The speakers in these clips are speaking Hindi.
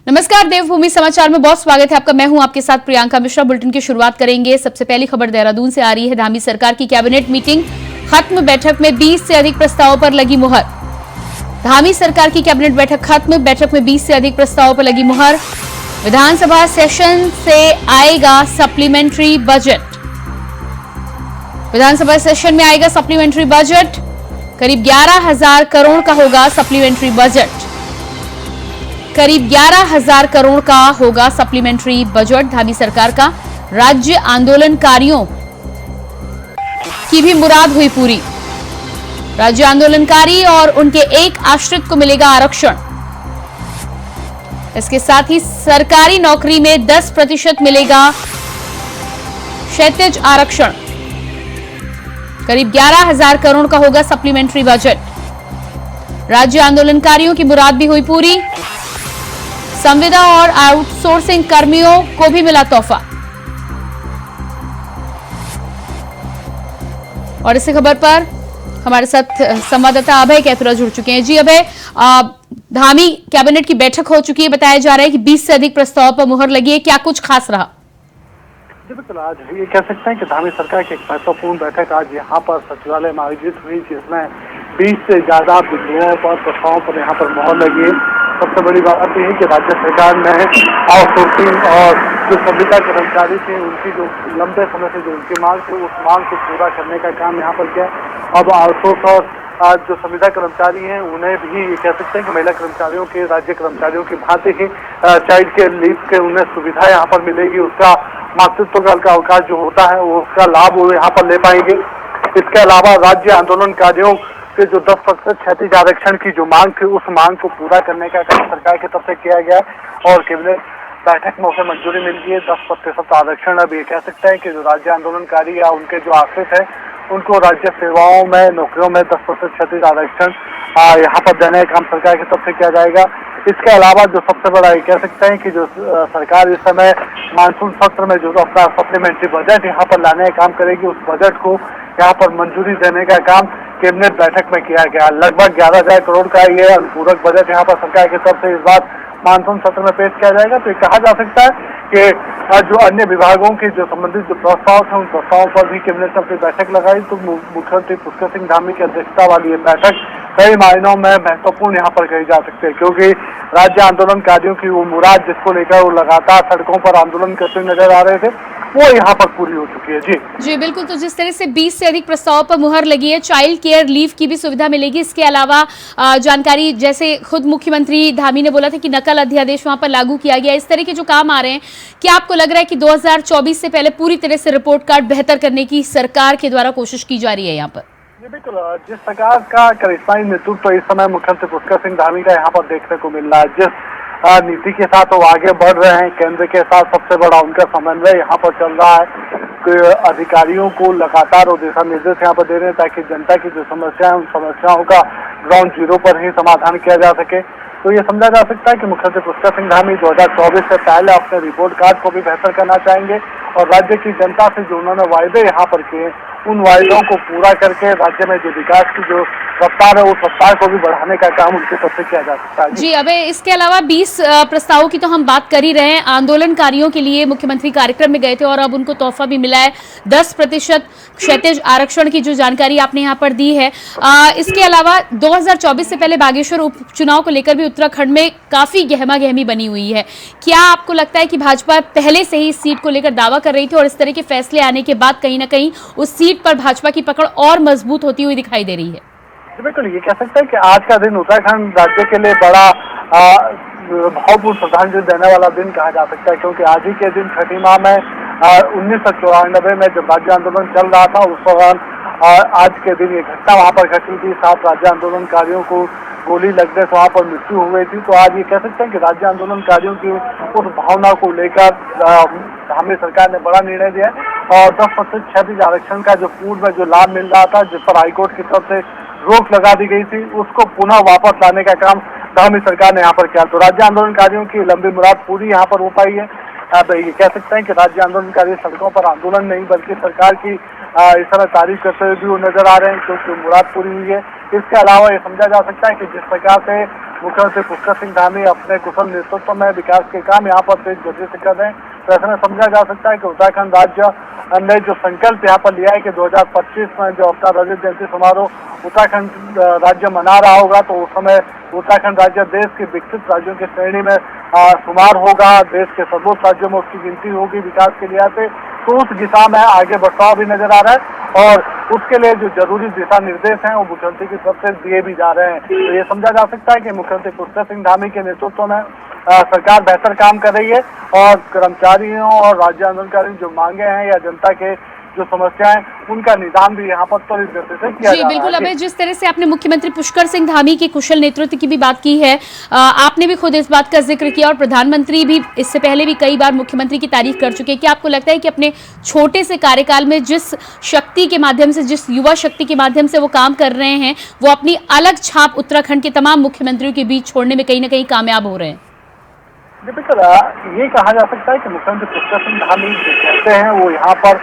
नमस्कार, देवभूमि समाचार में बहुत स्वागत है आपका। मैं हूं आपके साथ प्रियंका मिश्रा। बुलेटिन की शुरुआत करेंगे। सबसे पहली खबर देहरादून से आ रही है। धामी सरकार की कैबिनेट मीटिंग खत्म, बैठक में 20 से अधिक प्रस्तावों पर लगी मुहर। धामी सरकार की कैबिनेट बैठक खत्म, बैठक में 20 से अधिक प्रस्तावों पर लगी मुहर। विधानसभा सेशन से आएगा सप्लीमेंट्री बजट। विधानसभा सेशन में आएगा सप्लीमेंट्री बजट। करीब 11,000 करोड़ का होगा सप्लीमेंट्री बजट। करीब 11,000 करोड़ का होगा सप्लीमेंट्री बजट धामी सरकार का। राज्य आंदोलनकारियों की भी मुराद हुई पूरी। राज्य आंदोलनकारी और उनके एक आश्रित को मिलेगा आरक्षण। इसके साथ ही सरकारी नौकरी में 10% मिलेगा क्षैतिज आरक्षण। करीब 11,000 करोड़ का होगा सप्लीमेंट्री बजट। राज्य आंदोलनकारियों की मुराद भी हुई पूरी। संविदा और आउटसोर्सिंग कर्मियों को भी मिला तोहफा। और इसी खबर पर हमारे साथ संवाददाता अभय कैथुरा जुड़ चुके हैं। जी अभय, धामी कैबिनेट की बैठक हो चुकी है। बताया जा रहा है कि 20 से अधिक प्रस्ताव पर मुहर लगी है। क्या कुछ खास रहा? जी बिल्कुल, आज ये कह सकते हैं कि धामी सरकार की एक महत्वपूर्ण बैठक आज यहाँ पर सचिवालय में आयोजित हुई, जिसमें 20 से ज्यादा बिंदुओं पर प्रस्तावों पर यहाँ पर मुहर लगी है। सबसे बड़ी बात यह है कि राज्य सरकार ने आउटसोर्सिंग और जो संविदा कर्मचारी थे उनकी जो लंबे समय से जो उनकी मांग थी उस मांग को पूरा करने का काम यहाँ पर किया। अब आउटसोर्स और जो संविदा कर्मचारी हैं उन्हें भी ये कह सकते हैं कि महिला कर्मचारियों के राज्य कर्मचारियों की भांति ही चाइल्ड केयर लीव के उन्हें सुविधा यहाँ पर मिलेगी। उसका मातृत्व काल का अवकाश जो होता है वो उसका लाभ वो यहाँ पर ले पाएंगे। इसके अलावा राज्य आंदोलनकारियों के जो 10% क्षैतिज आरक्षण की जो मांग थी उस मांग को पूरा करने का काम सरकार की तरफ से किया गया और कैबिनेट बैठक में उसे मंजूरी मिल गई है। 10% आरक्षण। अब ये कह सकते हैं कि जो राज्य आंदोलनकारी या उनके जो आश्रित है उनको राज्य सेवाओं में नौकरियों में 10% क्षैतिज आरक्षण यहाँ पर देने का काम सरकार की तरफ से किया जाएगा। इसके अलावा जो सबसे बड़ा ये कह सकते हैं कि जो सरकार इस समय मानसून सत्र में जो अपना सप्लीमेंट्री बजट यहाँ पर लाने का काम करेगी, उस बजट को यहाँ पर मंजूरी देने का काम कैबिनेट बैठक में किया गया। लगभग 11,000 करोड़ का ये अनुपूरक बजट यहाँ पर सरकार की तरफ से इस बार मानसून सत्र में पेश किया जाएगा। तो ये कहा जा सकता है कि जो अन्य विभागों के जो संबंधित जो प्रस्ताव थे उन प्रस्तावों पर भी कैबिनेट ने अपनी बैठक लगाई। तो मुख्यमंत्री पुष्कर सिंह धामी की अध्यक्षता वाली ये बैठक कई मायनों में महत्वपूर्ण यहाँ पर कही जा सकती है, क्योंकि राज्य आंदोलनकारियों की वो मुराद जिसको लेकर वो लगातार सड़कों पर आंदोलन करते नजर आ रहे थे वो यहाँ पर पूरी हो चुकी है। जी बिल्कुल। तो जिस तरह से 20 से अधिक प्रस्तावों पर मुहर लगी है, चाइल्ड केयर लीव की भी सुविधा मिलेगी। इसके अलावा जानकारी जैसे खुद मुख्यमंत्री धामी ने बोला था कि नकल अध्यादेश वहां पर लागू किया गया। इस तरह के जो काम आ रहे हैं, क्या आपको लग रहा है कि 2024 से पहले पूरी तरह से रिपोर्ट कार्ड बेहतर करने की सरकार के द्वारा कोशिश की जा रही है यहाँ पर? बिल्कुल, जिस सरकार का करिश्माई नेतृत्व इस समय मुख्यमंत्री पुष्कर सिंह धामी का यहाँ पर देखने को मिल रहा है, जिस नीति के साथ वो आगे बढ़ रहे हैं, केंद्र के साथ सबसे बड़ा उनका समन्वय यहाँ पर चल रहा है कि अधिकारियों को लगातार वो दिशा निर्देश यहाँ पर दे रहे हैं ताकि जनता की जो समस्या है उन समस्याओं का ग्राउंड जीरो पर ही समाधान किया जा सके। तो ये समझा जा सकता है कि मुख्यमंत्री पुष्कर सिंह धामी 2024 से पहले अपने रिपोर्ट कार्ड को भी बेहतर करना चाहेंगे और राज्य की जनता से जो उन्होंने वायदे यहाँ पर किए उन वायदों को पूरा करके राज्य में जो विकास की जो रफ्तार है उस रफ्तार को भी बढ़ाने का काम उनकी तरफ से किया जा सकता है। जी अबे, इसके अलावा 20 प्रस्तावों की तो हम बात कर ही रहे हैं। आंदोलनकारियों के लिए मुख्यमंत्री कार्यक्रम में गए थे और अब उनको तोहफा भी मिला है 10% क्षैतिज आरक्षण की जो जानकारी आपने यहाँ पर दी है। इसके अलावा 2024 से पहले बागेश्वर उपचुनाव को लेकर भी उत्तराखंड में काफी गहमागहमी बनी हुई है। क्या आपको लगता है कि भाजपा पहले से ही इस सीट को लेकर दावा कर रही थी और इस तरह के फैसले आने के बाद कहीं ना कहीं उस सीट पर भाजपा की पकड़ और मजबूत होती हुई दिखाई दे रही है? बिल्कुल, ये कह सकते हैं कि आज का दिन उत्तराखंड राज्य के लिए बड़ा भावपूर्ण श्रद्धांजलि देने वाला दिन कहा जा सकता है, क्योंकि आज ही के दिन छठी माह में 1994 में जब राज्य आंदोलन चल रहा था उस दौरान आज के दिन ये घटना वहाँ पर घटी थी। 7 राज्य आंदोलनकारियों को गोली लगने से वहाँ पर मृत्यु हो गई थी। तो आज ये कह सकते हैं कि राज्य आंदोलनकारियों की उस भावना को लेकर धामी सरकार ने बड़ा निर्णय दिया और 10% क्षैतिज आरक्षण का जो पूर्व में जो लाभ मिल रहा था जिस पर हाईकोर्ट की तरफ से रोक लगा दी गई थी उसको पुनः वापस लाने का काम धामी सरकार ने यहाँ पर किया। तो राज्य आंदोलनकारियों की लंबी मुराद पूरी यहाँ पर हो पाई है। अब ये कह सकते हैं कि राज्य आंदोलनकारी सड़कों पर आंदोलन नहीं बल्कि सरकार की इस समय तारीफ करते हुए भी वो नजर आ रहे हैं क्योंकि मुराद पूरी हुई है। इसके अलावा ये समझा जा सकता है कि जिस प्रकार से मुख्यमंत्री पुष्कर सिंह धामी अपने कुशल नेतृत्व में विकास के काम यहाँ पर तेज गति से कर रहे हैं। तो ऐसे में समझा जा सकता है कि उत्तराखंड राज्य ने जो संकल्प यहाँ पर लिया है कि 2025 में जो अपना रजत जयंती समारोह उत्तराखंड राज्य मना रहा होगा, तो उस समय उत्तराखंड राज्य देश के विकसित राज्यों की श्रेणी में शुमार होगा, देश के सर्वोच्च राज्यों में उसकी गिनती होगी विकास के लिहाज से। तो उस दिशा में आगे बढ़ाव भी नजर आ रहा है और उसके लिए जो जरूरी दिशा निर्देश हैं वो मुख्यमंत्री की तरफ से दिए भी जा रहे हैं। तो ये समझा जा सकता है कि मुख्यमंत्री पुष्कर सिंह धामी के नेतृत्व में सरकार बेहतर काम कर रही है और कर्मचारियों और राज्य आंदोलनकारियों जो मांगे हैं या जनता के जो समस्याएं उनका निदान भी यहाँ पर त्वरित गति से किया जा रहा है। बिल्कुल। अबे जिस तरह से आपने मुख्यमंत्री पुष्कर सिंह धामी के कुशल नेतृत्व की भी बात की है, आपने भी खुद इस बात का जिक्र किया और प्रधानमंत्री भी इससे पहले भी कई बार मुख्यमंत्री की तारीफ कर चुके हैं। क्या आपको लगता है कि अपने छोटे से कार्यकाल में जिस शक्ति के माध्यम से, जिस युवा शक्ति के माध्यम से वो काम कर रहे हैं, वो अपनी अलग छाप उत्तराखंड के तमाम मुख्यमंत्रियों के बीच छोड़ने में कहीं ना कहीं कामयाब हो रहे हैं? ये कहा जा सकता है कि मुख्यमंत्री पुष्कर सिंह धामी जो कहते हैं वो यहाँ पर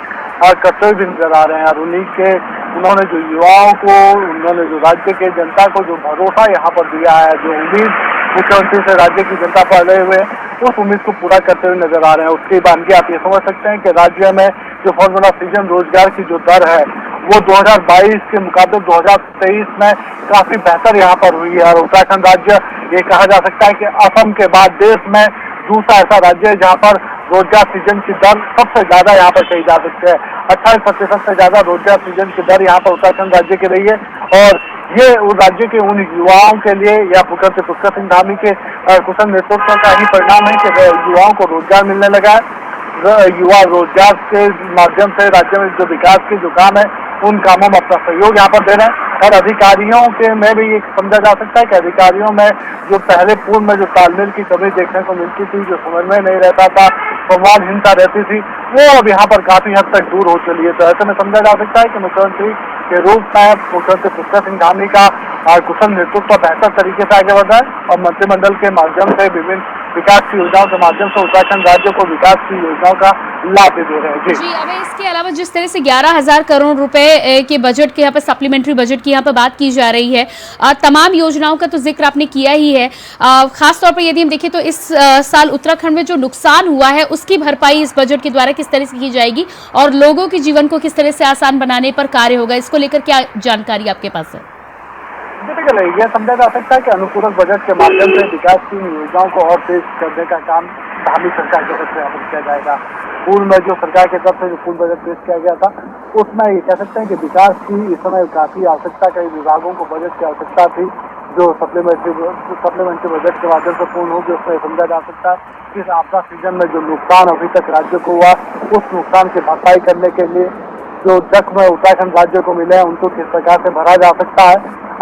करते भी नजर आ रहे हैं और उन्होंने जो युवाओं को, उन्होंने जो राज्य के जनता को जो भरोसा यहाँ पर दिया है, जो उम्मीद मुख्यमंत्री से राज्य की जनता पर लगे हुए उस उम्मीद को पूरा करते हुए नजर आ रहे हैं। उसकी बानगी आप ये समझ सकते हैं कि राज्य में जो फॉर्मूला सीजन रोजगार की जो दर है वो 2022 के मुकाबले 2023 में काफी बेहतर यहाँ पर हुई है और उत्तराखंड राज्य ये कहा जा सकता है कि असम के बाद देश में दूसरा ऐसा राज्य है जहाँ पर रोजगार सृजन की दर सबसे ज्यादा यहाँ पर कही जा सकती है। 28% से ज्यादा रोजगार सृजन की दर यहाँ पर उत्तराखंड राज्य की रही है और ये उस राज्य के उन युवाओं के लिए या मुख्यमंत्री पुष्कर सिंह धामी के कुशल नेतृत्व का ही परिणाम है कि युवाओं को रोजगार मिलने लगा है। युवा रोजगार के माध्यम से राज्य में जो विकास के जो काम है उन कामों में अपना सहयोग यहाँ पर दे रहे हैं और अधिकारियों के में भी ये समझा जा सकता है कि अधिकारियों में जो पहले पूर्व में जो तालमेल की कमी देखने को मिलती थी, जो समन्वय नहीं रहता था, संवादहीनता रहती थी, वो अब यहाँ पर काफी हद तक दूर हो चली है। तो ऐसे में समझा जा सकता है कि मुख्यमंत्री के रूप में मुख्यमंत्री पुष्कर सिंह धामी का कुशल नेतृत्व बेहतर तरीके से आगे बढ़ रहा है और मंत्रिमंडल के माध्यम से विभिन्न विकास की योजनाओं के माध्यम से उत्तराखंड राज्य को विकास की योजनाओं का लाभ भी दे रहे हैं। जी अब इसके अलावा जिस तरह से 11,000 करोड़ रुपए के बजट के यहाँ पर सप्लीमेंट्री बजट की यहाँ पर बात की जा रही है, तमाम योजनाओं का तो जिक्र आपने किया ही है। खासतौर पर यदि हम देखें तो इस साल उत्तराखंड में जो नुकसान हुआ है उसकी भरपाई इस बजट के द्वारा किस तरह से की जाएगी और लोगों के जीवन को किस तरह से आसान बनाने पर कार्य होगा, इसको लेकर क्या जानकारी आपके पास है? यह समझा जा सकता है कि अनुपूरक बजट के माध्यम से विकास की योजनाओं को और तेज करने का काम धामी सरकार की तरफ से यहाँ पर किया जाएगा। पूर्व में जो सरकार की तरफ से जो पूर्ण बजट पेश किया गया था उसमें ये कह सकते हैं कि विकास की इस समय काफी आवश्यकता, कई विभागों को बजट की आवश्यकता थी जो सप्लीमेंट्री बजट के माध्यम से पूर्ण होगी। उसमें समझा जा सकता है कि इस आपदा सीजन में जो नुकसान अभी तक राज्य को हुआ उस नुकसान की भरपाई करने के लिए जो जख्म उत्तराखंड राज्य को मिले हैं उनको किस प्रकार से भरा जा सकता है,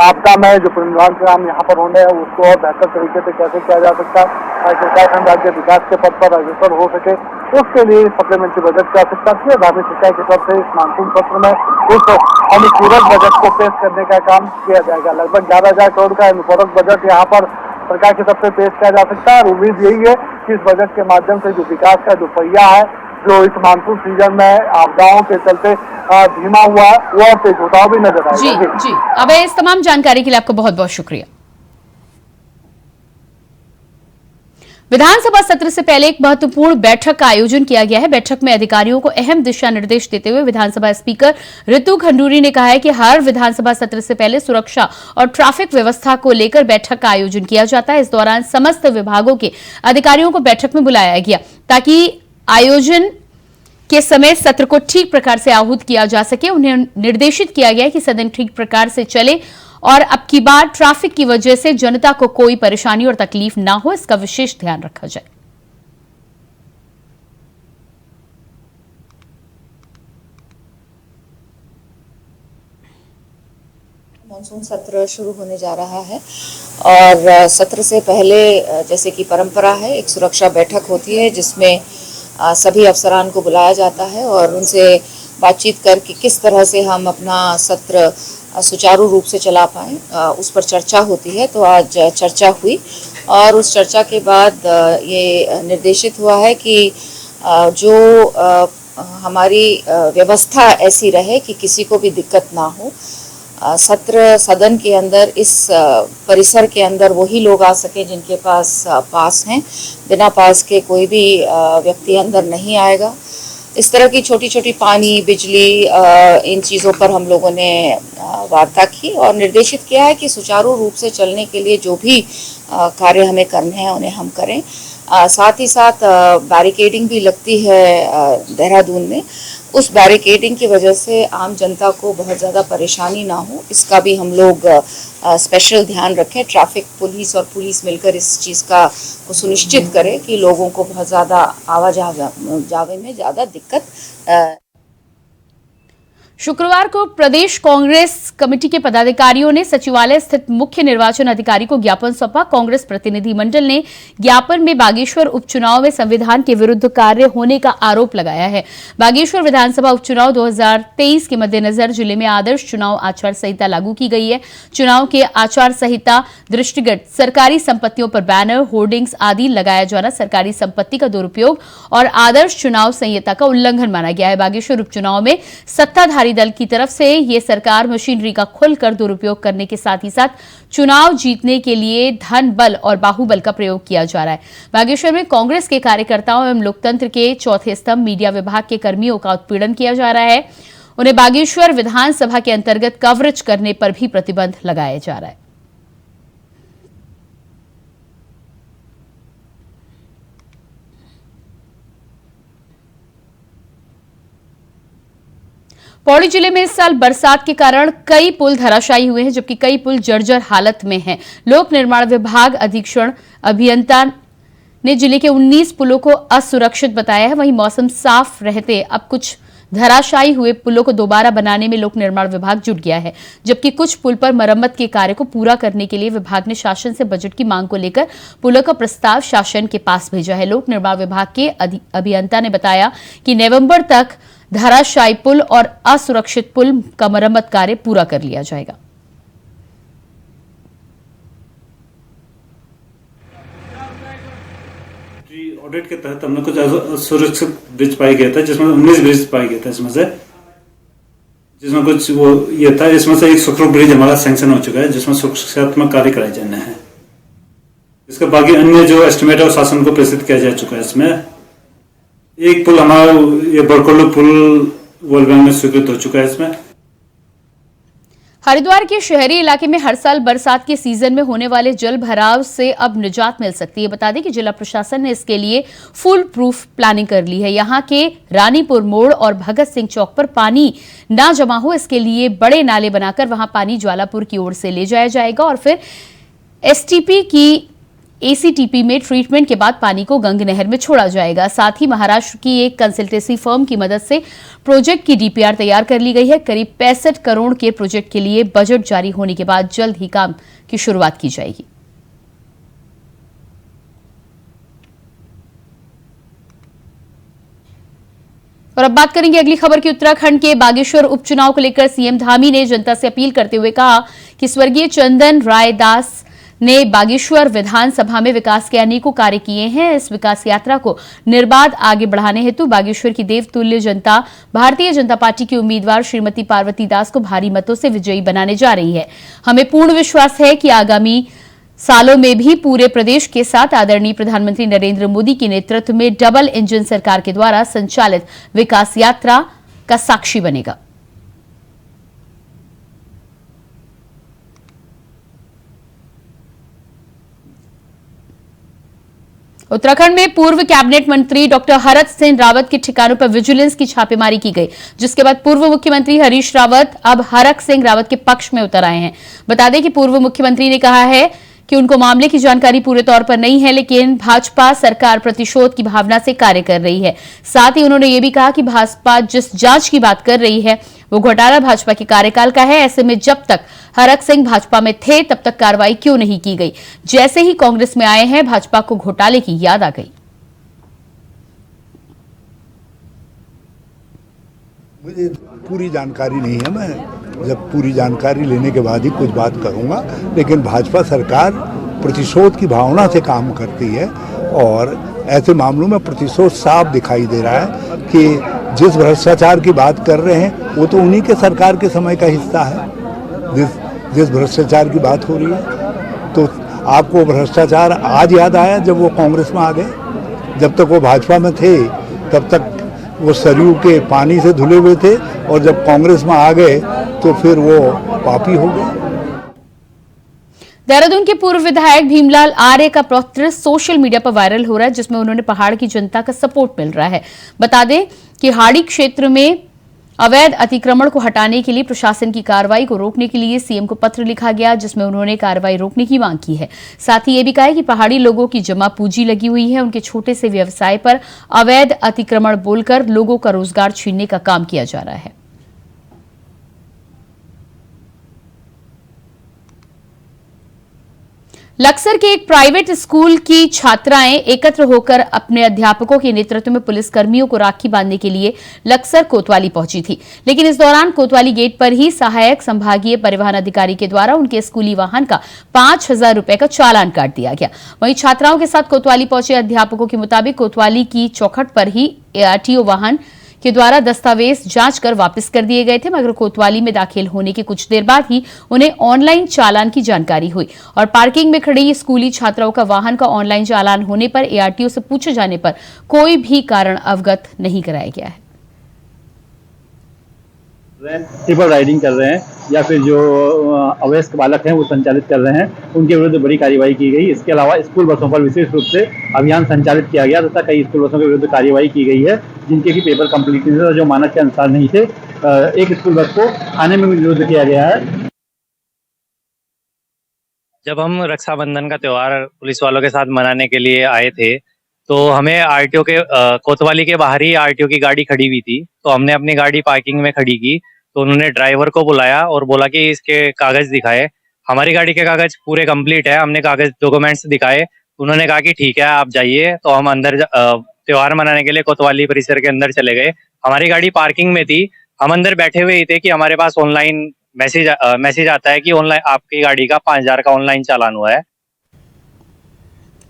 आपदा में जो पुनर्निर्माण काम यहाँ पर होने हैं उसको और बेहतर तरीके से कैसे किया जा सकता है ताकि उत्तराखंड राज्य विकास के पथ पर अग्रसर हो सके, उसके लिए सप्लीमेंट्री बजट की आवश्यकता थी। धामी सरकार की तरफ से इस मानसून सत्र में उस अनुपूरक बजट को पेश करने का काम किया जाएगा। लगभग 11,000 करोड़ का अनुपूरक बजट यहाँ पर सरकार की तरफ से पेश किया जा सकता है और उम्मीद यही है कि इस बजट के माध्यम से जो विकास का जो पहिया है जो इस मानसून सीजन में आपदाओं के चलते धीमा हुआ वो और तेज होता भी नजर आएगा। जी। अब इस तमाम जानकारी के लिए आपको बहुत बहुत शुक्रिया। विधानसभा सत्र से पहले एक महत्वपूर्ण बैठक का आयोजन किया गया है। बैठक में अधिकारियों को अहम दिशा निर्देश देते हुए विधानसभा स्पीकर ऋतु खंडूरी ने कहा है कि हर विधानसभा सत्र से पहले सुरक्षा और ट्रैफिक व्यवस्था को लेकर बैठक का आयोजन किया जाता है। इस दौरान समस्त विभागों के अधिकारियों को बैठक में बुलाया गया ताकि आयोजन के समय सत्र को ठीक प्रकार से आहूत किया जा सके। उन्हें निर्देशित किया गया कि सदन ठीक प्रकार से चले और अब की बार ट्रैफिक की वजह से जनता को कोई परेशानी और तकलीफ ना हो, इसका विशेष ध्यान रखा जाए। मानसून सत्र शुरू होने जा रहा है और सत्र से पहले जैसे कि परंपरा है एक सुरक्षा बैठक होती है जिसमें सभी अफसरान को बुलाया जाता है और उनसे बातचीत करके किस तरह से हम अपना सत्र सुचारू रूप से चला पाएँ उस पर चर्चा होती है। तो आज चर्चा हुई और उस चर्चा के बाद ये निर्देशित हुआ है कि जो हमारी व्यवस्था ऐसी रहे कि किसी को भी दिक्कत ना हो। सत्र सदन के अंदर इस परिसर के अंदर वही लोग आ सके जिनके पास पास हैं। बिना पास के कोई भी व्यक्ति अंदर नहीं आएगा। इस तरह की छोटी छोटी पानी, बिजली, इन चीज़ों पर हम लोगों ने वार्ता की और निर्देशित किया है कि सुचारू रूप से चलने के लिए जो भी कार्य हमें करने हैं उन्हें हम करें। साथ ही साथ बैरिकेडिंग भी लगती है देहरादून में। उस बैरिकेडिंग की वजह से आम जनता को बहुत ज़्यादा परेशानी ना हो, इसका भी हम लोग स्पेशल ध्यान रखें। ट्रैफिक पुलिस और पुलिस मिलकर इस चीज़ का को सुनिश्चित करें कि लोगों को बहुत ज़्यादा आवाजाही में ज़्यादा दिक्कत। शुक्रवार को प्रदेश कांग्रेस कमेटी के पदाधिकारियों ने सचिवालय स्थित मुख्य निर्वाचन अधिकारी को ज्ञापन सौंपा। कांग्रेस प्रतिनिधि मंडल ने ज्ञापन में बागेश्वर उपचुनाव में संविधान के विरुद्ध कार्य होने का आरोप लगाया है। बागेश्वर विधानसभा उपचुनाव 2023 के मद्देनजर जिले में आदर्श चुनाव आचार संहिता लागू की गई है। चुनाव के आचार संहिता दृष्टिगत सरकारी संपत्तियों पर बैनर, होर्डिंग्स आदि लगाया जाना सरकारी संपत्ति का दुरुपयोग और आदर्श चुनाव संहिता का उल्लंघन माना गया है। बागेश्वर उपचुनाव में सत्ताधारी दल की तरफ से ये सरकार मशीनरी का खुलकर दुरुपयोग करने के साथ ही साथ चुनाव जीतने के लिए धन बल और बाहुबल का प्रयोग किया जा रहा है। बागेश्वर में कांग्रेस के कार्यकर्ताओं एवं लोकतंत्र के चौथे स्तंभ मीडिया विभाग के कर्मियों का उत्पीड़न किया जा रहा है। उन्हें बागेश्वर विधानसभा के अंतर्गत कवरेज करने पर भी प्रतिबंध लगाया जा रहा है। पौड़ी जिले में इस साल बरसात के कारण कई पुल धराशायी हुए हैं, जबकि कई पुल जर्जर हालत में हैं। लोक निर्माण विभाग अधीक्षण अभियंता ने जिले के 19 पुलों को असुरक्षित बताया है। वहीं मौसम साफ रहते अब कुछ धराशायी हुए पुलों को दोबारा बनाने में लोक निर्माण विभाग जुट गया है, जबकि कुछ पुल पर मरम्मत के कार्य को पूरा करने के लिए विभाग ने शासन से बजट की मांग को लेकर पुलों का प्रस्ताव शासन के पास भेजा है। लोक निर्माण विभाग के अभियंता ने बताया कि नवंबर तक धराशायी पुल और असुरक्षित पुल का मरम्मत कार्य पूरा कर लिया जाएगा। ऑडिट के तहत हमने कुछ असुरक्षित ब्रिज पाई गया था, जिसमें 19 ब्रिज पाई गया था। इसमें से जिसमें कुछ वो ये था, इसमें से एक सुखरूप ब्रिज हमारा सैंक्शन हो चुका है, जिसमें सुरक्षात्मक कार्य कराए जाने हैं। इसका बाकी अन्य जो एस्टिमेट है शासन को प्रेषित किया जा चुका है। इसमें एक पुल हमारा ये बरकोलो पुल वर्ल्ड बैंक में स्वीकृत हो चुका है। इसमें हरिद्वार के शहरी इलाके में हर साल बरसात के सीजन में होने वाले जल भराव से अब निजात मिल सकती है। बता दें कि जिला प्रशासन ने इसके लिए फुल प्रूफ प्लानिंग कर ली है। यहां के रानीपुर मोड़ और भगत सिंह चौक पर पानी ना जमा हो, इसके लिए बड़े नाले बनाकर वहां पानी ज्वालापुर की ओर से ले जाया जाएगा और फिर एसटीपी की एसीटीपी में ट्रीटमेंट के बाद पानी को गंग नहर में छोड़ा जाएगा। साथ ही महाराष्ट्र की एक कंसल्टेंसी फर्म की मदद से प्रोजेक्ट की डीपीआर तैयार कर ली गई है। करीब 65 करोड़ के प्रोजेक्ट के लिए बजट जारी होने के बाद जल्द ही काम की शुरुआत की जाएगी। और अब बात करेंगे अगली खबर की। उत्तराखंड के बागेश्वर उपचुनाव को लेकर सीएम धामी ने जनता से अपील करते हुए कहा कि स्वर्गीय चंदन राय दास ने बागेश्वर विधानसभा में विकास के अनेकों कार्य किए हैं। इस विकास यात्रा को निर्बाध आगे बढ़ाने हेतु बागेश्वर की देवतुल्य जनता भारतीय जनता पार्टी की उम्मीदवार श्रीमती पार्वती दास को भारी मतों से विजयी बनाने जा रही है। हमें पूर्ण विश्वास है कि आगामी सालों में भी पूरे प्रदेश के साथ आदरणीय प्रधानमंत्री नरेंद्र मोदी के नेतृत्व में डबल इंजन सरकार के द्वारा संचालित विकास यात्रा का साक्षी बनेगा। उत्तराखंड में पूर्व कैबिनेट मंत्री डॉक्टर हरक सिंह रावत के ठिकानों पर विजिलेंस की छापेमारी की गई, जिसके बाद पूर्व मुख्यमंत्री हरीश रावत अब हरक सिंह रावत के पक्ष में उतर आए हैं। बता दें कि पूर्व मुख्यमंत्री ने कहा है कि उनको मामले की जानकारी पूरे तौर पर नहीं है, लेकिन भाजपा सरकार प्रतिशोध की भावना से कार्य कर रही है। साथ ही उन्होंने ये भी कहा कि भाजपा जिस जांच की बात कर रही है वो घोटाला भाजपा के कार्यकाल का है। ऐसे में जब तक हरक सिंह भाजपा में थे तब तक कार्रवाई क्यों नहीं की गई? जैसे ही कांग्रेस में आए हैं भाजपा को घोटाले की याद आ गई। मुझे पूरी जानकारी नहीं है, मैं जब पूरी जानकारी लेने के बाद ही कुछ बात करूंगा। लेकिन भाजपा सरकार प्रतिशोध की भावना से काम करती है और ऐसे मामलों में प्रतिशोध साफ दिखाई दे रहा है कि जिस भ्रष्टाचार की बात कर रहे हैं वो तो उन्हीं के सरकार के समय का हिस्सा है। जिस भ्रष्टाचार की बात हो रही है, तो आपको भ्रष्टाचार आज याद आया जब वो कांग्रेस में आ गए? जब तक वो भाजपा में थे तब तक वो सरयू के पानी से धुले हुए थे, और जब कांग्रेस में आ गए तो फिर वो पापी हो गए। देहरादून के पूर्व विधायक भीमलाल आर्य का पत्र सोशल मीडिया पर वायरल हो रहा है, जिसमें उन्होंने पहाड़ की जनता का सपोर्ट मिल रहा है। बता दें कि हाड़ी क्षेत्र में अवैध अतिक्रमण को हटाने के लिए प्रशासन की कार्रवाई को रोकने के लिए सीएम को पत्र लिखा गया, जिसमें उन्होंने कार्रवाई रोकने की मांग की है। साथ ही ये भी कहा है कि पहाड़ी लोगों की जमा पूंजी लगी हुई है, उनके छोटे से व्यवसाय पर अवैध अतिक्रमण बोलकर लोगों का रोजगार छीनने का काम किया जा रहा है। लक्सर के एक प्राइवेट स्कूल की छात्राएं एकत्र होकर अपने अध्यापकों के नेतृत्व में पुलिस कर्मियों को राखी बांधने के लिए लक्सर कोतवाली पहुंची थी, लेकिन इस दौरान कोतवाली गेट पर ही सहायक संभागीय परिवहन अधिकारी के द्वारा उनके स्कूली वाहन का 5,000 रुपए का चालान काट दिया गया। वहीं छात्राओं के साथ कोतवाली पहुंचे अध्यापकों के मुताबिक कोतवाली की चौखट पर ही ARTO वाहन के द्वारा दस्तावेज जांच कर वापस कर दिए गए थे, मगर कोतवाली में दाखिल होने के कुछ देर बाद ही उन्हें ऑनलाइन चालान की जानकारी हुई और पार्किंग में खड़ी स्कूली छात्राओं का वाहन का ऑनलाइन चालान होने पर ARTO से पूछे जाने पर कोई भी कारण अवगत नहीं कराया गया है। ट्रिपल राइडिंग कर रहे हैं या फिर जो अवैध बालक हैं वो संचालित कर रहे हैं, उनके विरुद्ध बड़ी कार्रवाई की गई। इसके अलावा स्कूल बसों पर विशेष रूप से अभियान संचालित किया गया तथा कई स्कूल बसों के विरुद्ध कार्रवाई की गई है जिनके की पेपर कंप्लीट जो मानक के अनुसार नहीं थे। एक स्कूल बस को थाने में भी निरुद्ध किया गया है। जब हम रक्षाबंधन का त्योहार पुलिस वालों के साथ मनाने के लिए आए थे तो हमें RTO के कोतवाली के बाहर ही RTO की गाड़ी खड़ी हुई थी, तो हमने अपनी गाड़ी पार्किंग में खड़ी की तो उन्होंने ड्राइवर को बुलाया और बोला कि इसके कागज दिखाए। हमारी गाड़ी के कागज पूरे कंप्लीट है, हमने कागज डॉक्यूमेंट्स दिखाए, उन्होंने कहा कि ठीक है आप जाइए। तो हम अंदर त्योहार मनाने के लिए कोतवाली परिसर के अंदर चले गए। हमारी गाड़ी पार्किंग में थी, हम अंदर बैठे हुए ही थे कि हमारे पास ऑनलाइन मैसेज आता है कि ऑनलाइन आपकी गाड़ी का 5,000 का ऑनलाइन चालान हुआ है।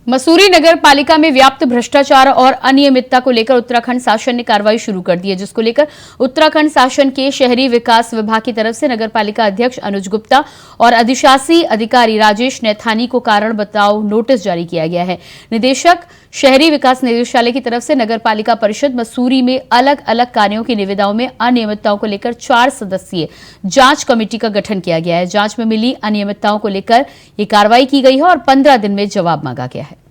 मसूरी नगर पालिका में व्याप्त भ्रष्टाचार और अनियमितता को लेकर उत्तराखंड शासन ने कार्रवाई शुरू कर दी है, जिसको लेकर उत्तराखंड शासन के शहरी विकास विभाग की तरफ से नगर पालिका अध्यक्ष अनुज गुप्ता और अधिशासी अधिकारी राजेश नैथानी को कारण बताओ नोटिस जारी किया गया है। निदेशक शहरी विकास निदेशालय की तरफ से नगर पालिका परिषद मसूरी में अलग अलग कार्यों की निविदाओं में अनियमितताओं को लेकर 4 सदस्यीय जांच कमेटी का गठन किया गया है। जांच में मिली अनियमितताओं को लेकर ये कार्रवाई की गई है और 15 दिन में जवाब मांगा गया है।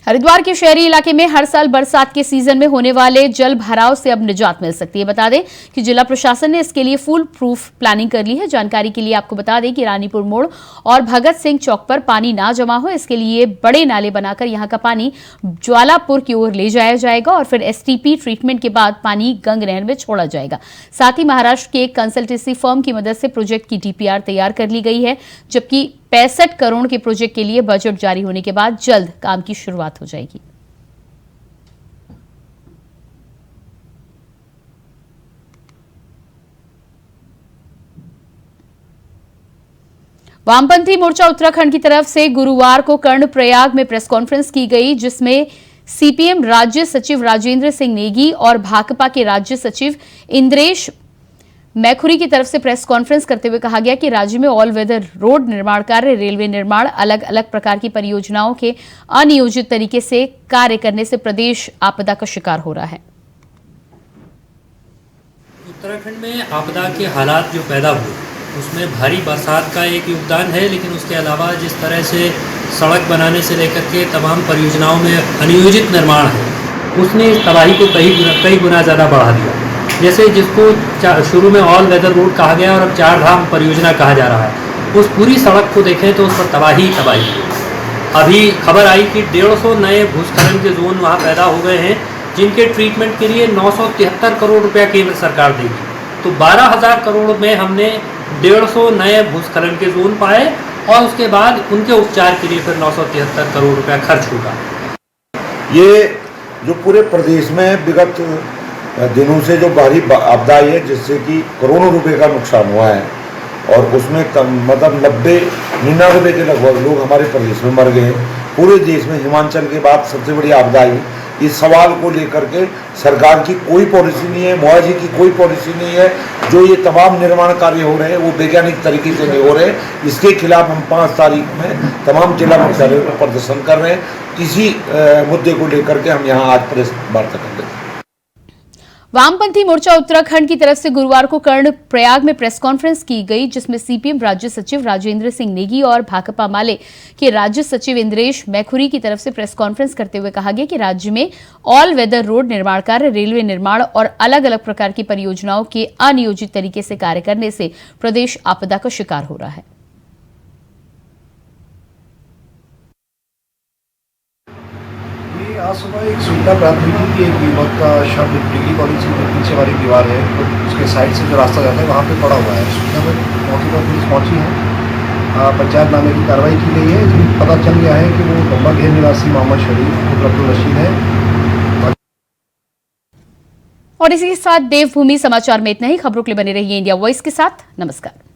हरिद्वार के शहरी इलाके में हर साल बरसात के सीजन में होने वाले जल भराव से अब निजात मिल सकती है। बता दें कि जिला प्रशासन ने इसके लिए फुल प्रूफ प्लानिंग कर ली है। जानकारी के लिए आपको बता दें कि रानीपुर मोड़ और भगत सिंह चौक पर पानी ना जमा हो, इसके लिए बड़े नाले बनाकर यहां का पानी ज्वालापुर की ओर ले जाया जाएगा और फिर STP ट्रीटमेंट के बाद पानी गंग नहर में छोड़ा जाएगा। साथ ही महाराष्ट्र के एक कंसल्टेंसी फर्म की मदद से प्रोजेक्ट की DPR तैयार कर ली गई है, जबकि 65 करोड़ के प्रोजेक्ट के लिए बजट जारी होने के बाद जल्द काम की शुरुआत हो जाएगी। वामपंथी मोर्चा उत्तराखंड की तरफ से गुरुवार को कर्णप्रयाग में प्रेस कॉन्फ्रेंस की गई, जिसमें CPM राज्य सचिव राजेंद्र सिंह नेगी और भाकपा के राज्य सचिव इंद्रेश मैखुरी की तरफ से प्रेस कॉन्फ्रेंस करते हुए कहा गया कि राज्य में ऑल वेदर रोड निर्माण कार्य, रेलवे निर्माण, अलग अलग प्रकार की परियोजनाओं के अनियोजित तरीके से कार्य करने से प्रदेश आपदा का शिकार हो रहा है। उत्तराखंड में आपदा के हालात जो पैदा हुए उसमें भारी बरसात का एक योगदान है, लेकिन उसके अलावा जिस तरह से सड़क बनाने से लेकर के तमाम परियोजनाओं में अनियोजित निर्माण है उसने इस तबाही को कई गुना ज़्यादा बढ़ा दिया। जैसे जिसको शुरू में ऑल वेदर रोड कहा गया और अब 4 धाम परियोजना कहा जा रहा है, उस पूरी सड़क को देखें तो उस पर तबाही। अभी खबर आई कि 150 नए भूस्खलन के जोन वहाँ पैदा हो गए हैं, जिनके ट्रीटमेंट के लिए 973 करोड़ रुपया केंद्र सरकार देगी। तो 12,000 करोड़ में हमने 150 नए भूस्खलन के जोन पाए और उसके बाद उनके उपचार के लिए फिर 973 करोड़ रुपया खर्च होगा। ये जो पूरे प्रदेश में विगत दिनों से जो भारी आपदा आई है, जिससे कि करोड़ों रुपए का नुकसान हुआ है और उसमें मतलब 90-99 के लगभग लोग हमारे प्रदेश में मर गए। पूरे देश में हिमाचल के बाद सबसे बड़ी आपदा आई, इस सवाल को लेकर के सरकार की कोई पॉलिसी नहीं है, मुआवजे की कोई पॉलिसी नहीं है। जो ये तमाम निर्माण कार्य हो रहे हैं वो वैज्ञानिक तरीके से नहीं हो रहे। इसके खिलाफ हम 5 तारीख में तमाम जिला मुख्यालयों पर प्रदर्शन कर रहे हैं। इसी मुद्दे को लेकर के हम यहाँ आज प्रेस वार्ता कर रहे हैं। वामपंथी मोर्चा उत्तराखंड की तरफ से गुरुवार को कर्णप्रयाग में प्रेस कॉन्फ्रेंस की गई, जिसमें सीपीएम राज्य सचिव राजेंद्र सिंह नेगी और भाकपा माले के राज्य सचिव इंद्रेश मैखुरी की तरफ से प्रेस कॉन्फ्रेंस करते हुए कहा गया कि राज्य में ऑल वेदर रोड निर्माण कार्य, रेलवे निर्माण और अलग अलग प्रकार की परियोजनाओं के अनियोजित तरीके से कार्य करने से प्रदेश आपदा का शिकार हो रहा है। आज सुबह एक सूचना प्राप्त हुई थी कि एक युवक का शव डिग्री कॉलेज की पीछे वाली दीवार है, तो उसके साइड से जो रास्ता जाता है वहाँ पे पड़ा हुआ है। सूचना पर मौके पर पुलिस पहुँची है, पंचायतनामे की कार्रवाई की गई है। इसमें पता चल गया है कि वो बम्बा घेर निवासी मोहम्मद शरीफ अब्दुल रशीद है। और इसी के साथ देवभूमि समाचार में इतना ही। खबरों के लिए बने रहिए इंडिया वॉइस के साथ। नमस्कार।